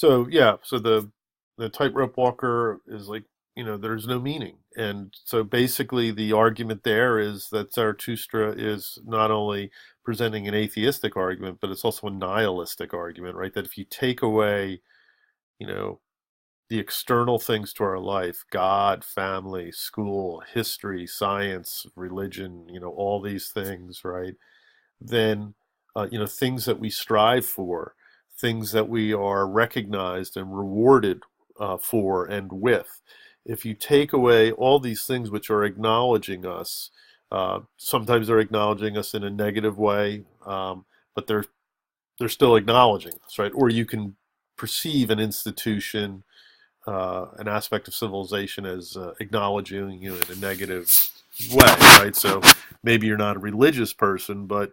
So yeah, so the tightrope walker is like, there's no meaning. And so basically the argument there is that Zarathustra is not only presenting an atheistic argument, but it's also a nihilistic argument, right? That if you take away, you know, the external things to our life, God, family, school, history, science, religion, all these things, right? Then, things that we strive for, things that we are recognized and rewarded for and with. If you take away all these things which are acknowledging us, sometimes they're acknowledging us in a negative way, but they're still acknowledging us, right? Or you can perceive an institution, an aspect of civilization as acknowledging you in a negative way, right? So maybe you're not a religious person, but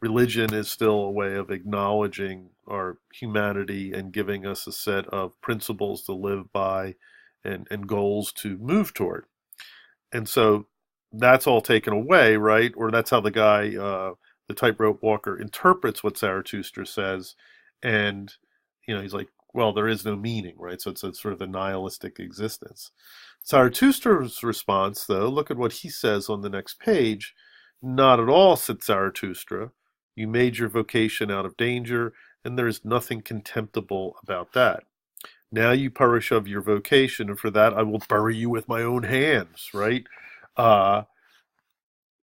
religion is still a way of acknowledging our humanity and giving us a set of principles to live by and goals to move toward. And so that's all taken away, right? Or that's how the guy, the tightrope walker, interprets what Zarathustra says. And, he's like, well, there is no meaning, right? So it's sort of a nihilistic existence. Zarathustra's response, though, look at what he says on the next page. Not at all, said Zarathustra. You made your vocation out of danger, and there is nothing contemptible about that. Now you perish of your vocation, and for that I will bury you with my own hands, right? Uh,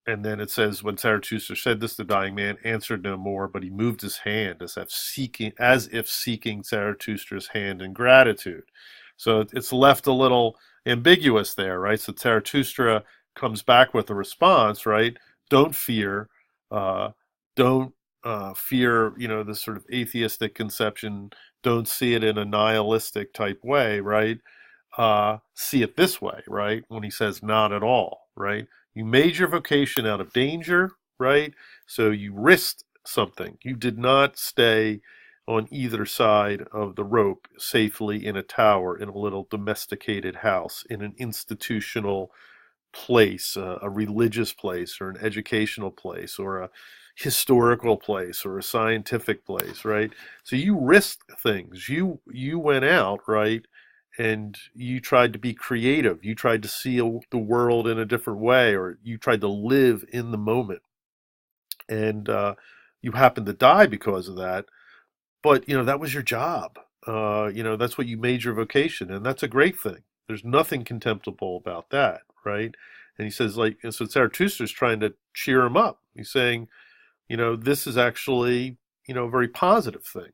and then it says, when Zarathustra said this, the dying man answered no more, but he moved his hand as if seeking Zarathustra's hand in gratitude. So it's left a little ambiguous there, right? So Zarathustra comes back with a response, right? Don't fear, uh, don't fear, this sort of atheistic conception. Don't see it in a nihilistic type way, right? See it this way, right? When he says not at all, right? You made your vocation out of danger, right? So you risked something. You did not stay on either side of the rope safely in a tower, in a little domesticated house, in an institutional place, a religious place, or an educational place, or a historical place, or a scientific place, right? So you risked things. You went out, right? And you tried to be creative. You tried to see the world in a different way, or you tried to live in the moment. And you happened to die because of that. But, that was your job. That's what you made your vocation. And that's a great thing. There's nothing contemptible about that, right? And he says, like, and so Zarathustra's trying to cheer him up. He's saying, this is actually, a very positive thing.